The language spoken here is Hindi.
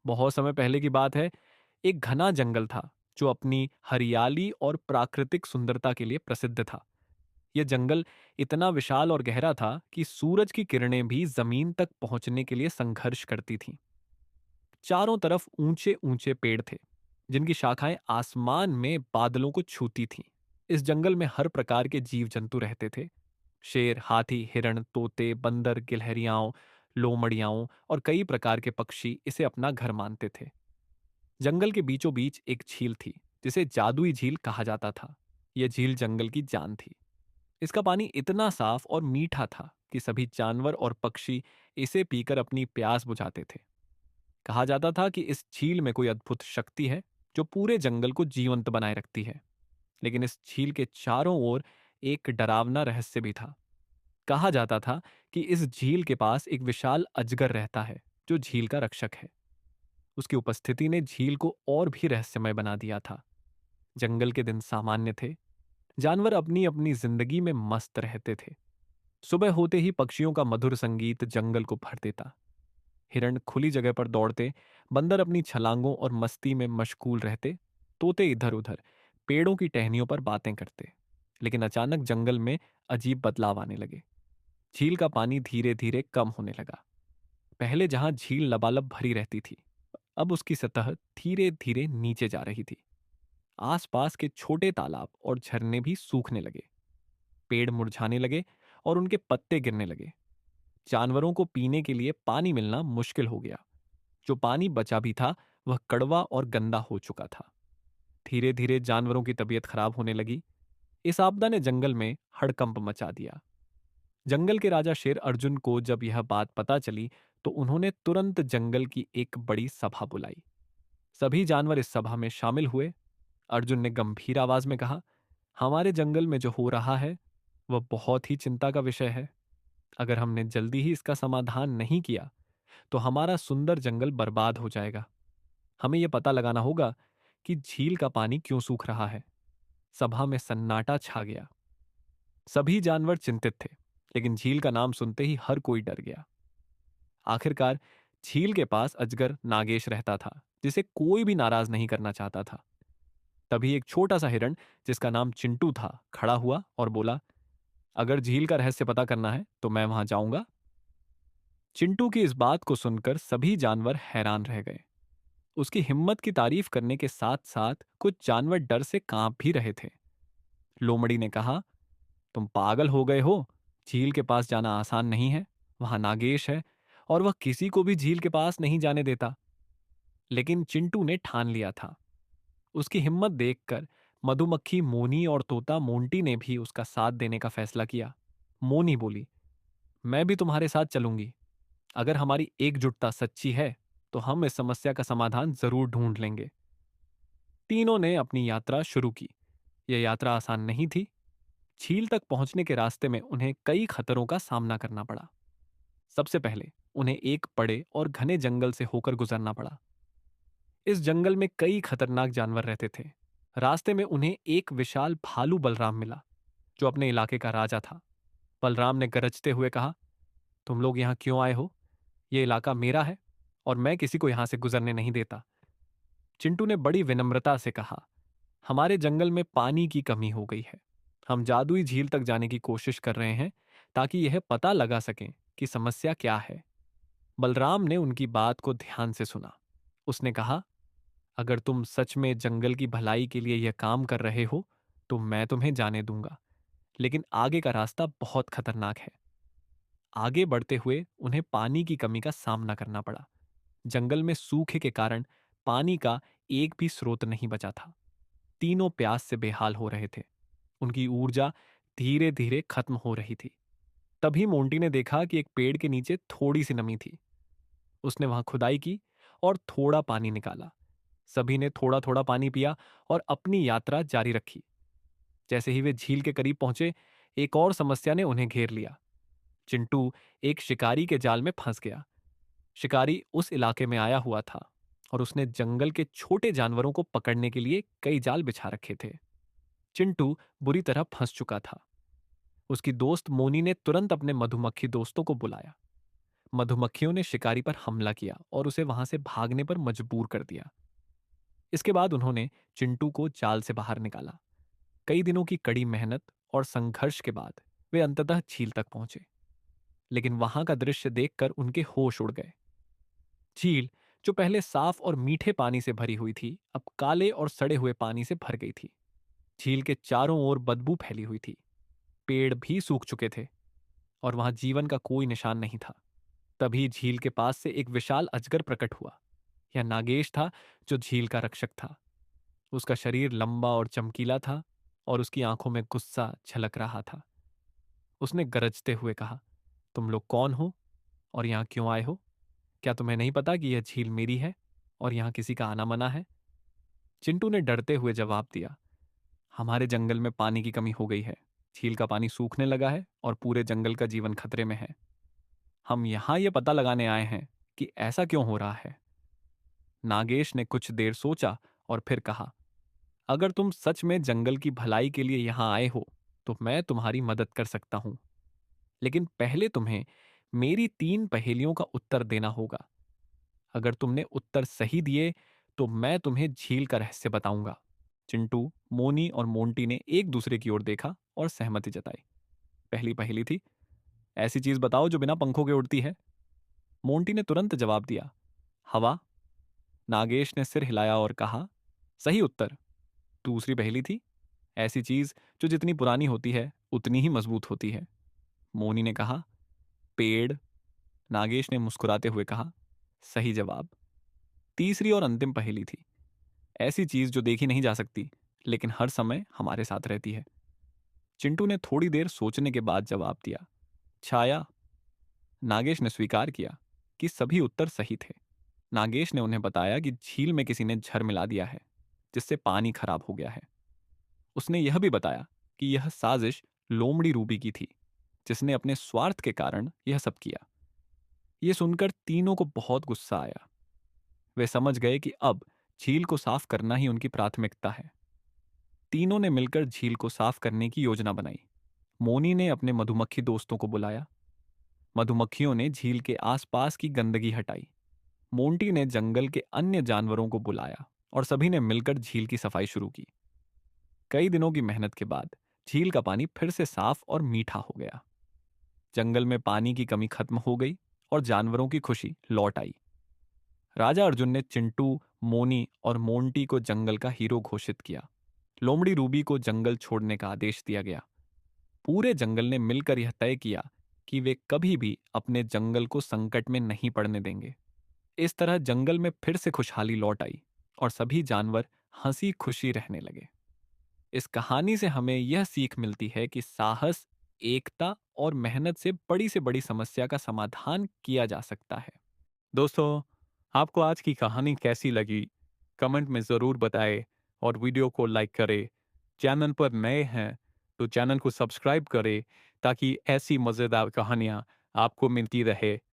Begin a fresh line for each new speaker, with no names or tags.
बहुत समय पहले की बात है। एक घना जंगल था जो अपनी हरियाली और प्राकृतिक सुंदरता के लिए प्रसिद्ध था। यह जंगल इतना विशाल और गहरा था कि सूरज की किरणें भी जमीन तक पहुंचने के लिए संघर्ष करती थीं। चारों तरफ ऊंचे ऊंचे पेड़ थे जिनकी शाखाएं आसमान में बादलों को छूती थीं। इस जंगल में हर प्रकार के जीव जंतु रहते थे। शेर, हाथी, हिरण, तोते, बंदर, गिलहरियाओं, लोमड़ियाओं और कई प्रकार के पक्षी इसे अपना घर मानते थे। जंगल के बीचों बीच एक झील थी जिसे जादुई झील कहा जाता था। यह झील जंगल की जान थी। इसका पानी इतना साफ और मीठा था कि सभी जानवर और पक्षी इसे पीकर अपनी प्यास बुझाते थे। कहा जाता था कि इस झील में कोई अद्भुत शक्ति है जो पूरे जंगल को जीवंत बनाए रखती है। लेकिन इस झील के चारों ओर एक डरावना रहस्य भी था। कहा जाता था कि इस झील के पास एक विशाल अजगर रहता है जो झील का रक्षक है। उसकी उपस्थिति ने झील को और भी रहस्यमय बना दिया था। जंगल के दिन सामान्य थे। जानवर अपनी अपनी जिंदगी में मस्त रहते थे। सुबह होते ही पक्षियों का मधुर संगीत जंगल को भर देता। हिरण खुली जगह पर दौड़ते, बंदर अपनी छलांगों और मस्ती में मशगूल रहते, तोते इधर उधर पेड़ों की टहनियों पर बातें करते। लेकिन अचानक जंगल में अजीब बदलाव आने लगे। झील का पानी धीरे धीरे कम होने लगा। पहले जहां झील लबालब भरी रहती थी, अब उसकी सतह धीरे धीरे नीचे जा रही थी। आसपास के छोटे तालाब और झरने भी सूखने लगे। पेड़ मुरझाने लगे और उनके पत्ते गिरने लगे। जानवरों को पीने के लिए पानी मिलना मुश्किल हो गया। जो पानी बचा भी था वह कड़वा और गंदा हो चुका था। धीरे धीरे जानवरों की तबीयत खराब होने लगी। इस आपदा ने जंगल में हड़कंप मचा दिया। जंगल के राजा शेर अर्जुन को जब यह बात पता चली तो उन्होंने तुरंत जंगल की एक बड़ी सभा बुलाई। सभी जानवर इस सभा में शामिल हुए। अर्जुन ने गंभीर आवाज में कहा, हमारे जंगल में जो हो रहा है वह बहुत ही चिंता का विषय है। अगर हमने जल्दी ही इसका समाधान नहीं किया तो हमारा सुंदर जंगल बर्बाद हो जाएगा। हमें यह पता लगाना होगा कि झील का पानी क्यों सूख रहा है। सभा में सन्नाटा छा गया। सभी जानवर चिंतित थे, लेकिन झील का नाम सुनते ही हर कोई डर गया। आखिरकार झील के पास अजगर नागेश रहता था जिसे कोई भी नाराज नहीं करना चाहता था। तभी एक छोटा सा हिरण जिसका नाम चिंटू था खड़ा हुआ और बोला, अगर झील का रहस्य पता करना है तो मैं वहां जाऊंगा। चिंटू की इस बात को सुनकर सभी जानवर हैरान रह गए। उसकी हिम्मत की तारीफ करने के साथ साथ कुछ जानवर डर से कांप भी रहे थे। लोमड़ी ने कहा, तुम पागल हो गए हो। झील के पास जाना आसान नहीं है। वहां नागेश है और वह किसी को भी झील के पास नहीं जाने देता। लेकिन चिंटू ने ठान लिया था। उसकी हिम्मत देखकर मधुमक्खी मोनी और तोता मोंटी ने भी उसका साथ देने का फैसला किया। मोनी बोली, मैं भी तुम्हारे साथ चलूंगी। अगर हमारी एकजुटता सच्ची है तो हम इस समस्या का समाधान जरूर ढूंढ लेंगे। तीनों ने अपनी यात्रा शुरू की। यह यात्रा आसान नहीं थी। झील तक पहुंचने के रास्ते में उन्हें कई खतरों का सामना करना पड़ा। सबसे पहले उन्हें एक बड़े और घने जंगल से होकर गुजरना पड़ा। इस जंगल में कई खतरनाक जानवर रहते थे। रास्ते में उन्हें एक विशाल भालू बलराम मिला जो अपने इलाके का राजा था। बलराम ने गरजते हुए कहा, तुम लोग यहाँ क्यों आए हो? यह इलाका मेरा है और मैं किसी को यहां से गुजरने नहीं देता। चिंटू ने बड़ी विनम्रता से कहा, हमारे जंगल में पानी की कमी हो गई है। हम जादुई झील तक जाने की कोशिश कर रहे हैं ताकि यह पता लगा सकें कि समस्या क्या है। बलराम ने उनकी बात को ध्यान से सुना। उसने कहा, अगर तुम सच में जंगल की भलाई के लिए यह काम कर रहे हो तो मैं तुम्हें जाने दूंगा, लेकिन आगे का रास्ता बहुत खतरनाक है। आगे बढ़ते हुए उन्हें पानी की कमी का सामना करना पड़ा। जंगल में सूखे के कारण पानी का एक भी स्रोत नहीं बचा था। तीनों प्यास से बेहाल हो रहे थे। उनकी ऊर्जा धीरे धीरे खत्म हो रही थी। तभी मोंटी ने देखा कि एक पेड़ के नीचे थोड़ी सी नमी थी। उसने वहां खुदाई की और थोड़ा पानी निकाला। सभी ने थोड़ा थोड़ा पानी पिया और अपनी यात्रा जारी रखी। जैसे ही वे झील के करीब पहुंचे, एक और समस्या ने उन्हें घेर लिया। चिंटू एक शिकारी के जाल में फंस गया। शिकारी उस इलाके में आया हुआ था और उसने जंगल के छोटे जानवरों को पकड़ने के लिए कई जाल बिछा रखे थे। चिंटू बुरी तरह फंस चुका था। उसकी दोस्त मोनी ने तुरंत अपने मधुमक्खी दोस्तों को बुलाया। मधुमक्खियों ने शिकारी पर हमला किया और उसे वहां से भागने पर मजबूर कर दिया। इसके बाद उन्होंने चिंटू को जाल से बाहर निकाला। कई दिनों की कड़ी मेहनत और संघर्ष के बाद वे अंततः झील तक पहुंचे। लेकिन वहां का दृश्य देखकर उनके होश उड़ गए। झील, जो पहले साफ और मीठे पानी से भरी हुई थी, अब काले और सड़े हुए पानी से भर गई थी। झील के चारों ओर बदबू फैली हुई थी। पेड़ भी सूख चुके थे और वहां जीवन का कोई निशान नहीं था। तभी झील के पास से एक विशाल अजगर प्रकट हुआ। यह नागेश था, जो झील का रक्षक था। उसका शरीर लंबा और चमकीला था और उसकी आंखों में गुस्सा झलक रहा था। उसने गरजते हुए कहा, तुम लोग कौन हो और यहां क्यों आए हो? क्या तुम्हें नहीं पता कि यह झील मेरी है और यहां किसी का आना मना है? चिंटू ने डरते हुए जवाब दिया, हमारे जंगल में पानी की कमी हो गई है। झील का पानी सूखने लगा है और पूरे जंगल का जीवन खतरे में है। हम यहां यह पता लगाने आए हैं कि ऐसा क्यों हो रहा है। नागेश ने कुछ देर सोचा और फिर कहा, अगर तुम सच में जंगल की भलाई के लिए यहां आए हो तो मैं तुम्हारी मदद कर सकता हूं। लेकिन पहले तुम्हें मेरी 3 पहेलियों का उत्तर देना होगा। अगर तुमने उत्तर सही दिए तो मैं तुम्हें झील का रहस्य बताऊंगा। चिंटू, मोनी और मोंटी ने एक दूसरे की ओर देखा और सहमति जताई। पहली पहेली थी, ऐसी चीज बताओ जो बिना पंखों के उड़ती है। मोंटी ने तुरंत जवाब दिया, हवा। नागेश ने सिर हिलाया और कहा, सही उत्तर। दूसरी पहेली थी, ऐसी चीज जो जितनी पुरानी होती है उतनी ही मजबूत होती है। मोनी ने कहा, पेड़। नागेश ने मुस्कुराते हुए कहा, सही जवाब। तीसरी और अंतिम पहेली थी, ऐसी चीज जो देखी नहीं जा सकती लेकिन हर समय हमारे साथ रहती है। चिंटू ने थोड़ी देर सोचने के बाद जवाब दिया, छाया। नागेश ने स्वीकार किया कि सभी उत्तर सही थे। नागेश ने उन्हें बताया कि झील में किसी ने झर मिला दिया है, जिससे पानी खराब हो गया है। उसने यह भी बताया कि यह साजिश लोमड़ी रूबी की थी, जिसने अपने स्वार्थ के कारण यह सब किया। यह सुनकर तीनों को बहुत गुस्सा आया। वे समझ गए कि अब झील को साफ करना ही उनकी प्राथमिकता है। तीनों ने मिलकर झील को साफ करने की योजना बनाई। मोनी ने अपने मधुमक्खी दोस्तों को बुलाया। मधुमक्खियों ने झील के आसपास की गंदगी हटाई। मोंटी ने जंगल के अन्य जानवरों को बुलाया और सभी ने मिलकर झील की सफाई शुरू की। कई दिनों की मेहनत के बाद झील का पानी फिर से साफ और मीठा हो गया। जंगल में पानी की कमी खत्म हो गई और जानवरों की खुशी लौट आई। राजा अर्जुन ने चिंटू, मोनी और मोंटी को जंगल का हीरो घोषित किया। लोमड़ी रूबी को जंगल छोड़ने का आदेश दिया गया। पूरे जंगल ने मिलकर यह तय किया कि वे कभी भी अपने जंगल को संकट में नहीं पड़ने देंगे। इस तरह जंगल में फिर से खुशहाली लौट आई और सभी जानवर हंसी खुशी रहने लगे। इस कहानी से हमें यह सीख मिलती है कि साहस, एकता और मेहनत से बड़ी समस्या का समाधान किया जा सकता है। दोस्तों, आपको आज की कहानी कैसी लगी? कमेंट में ज़रूर बताएं और वीडियो को लाइक करें। चैनल पर नए हैं तो चैनल को सब्सक्राइब करें ताकि ऐसी मज़ेदार कहानियाँ आपको मिलती रहे।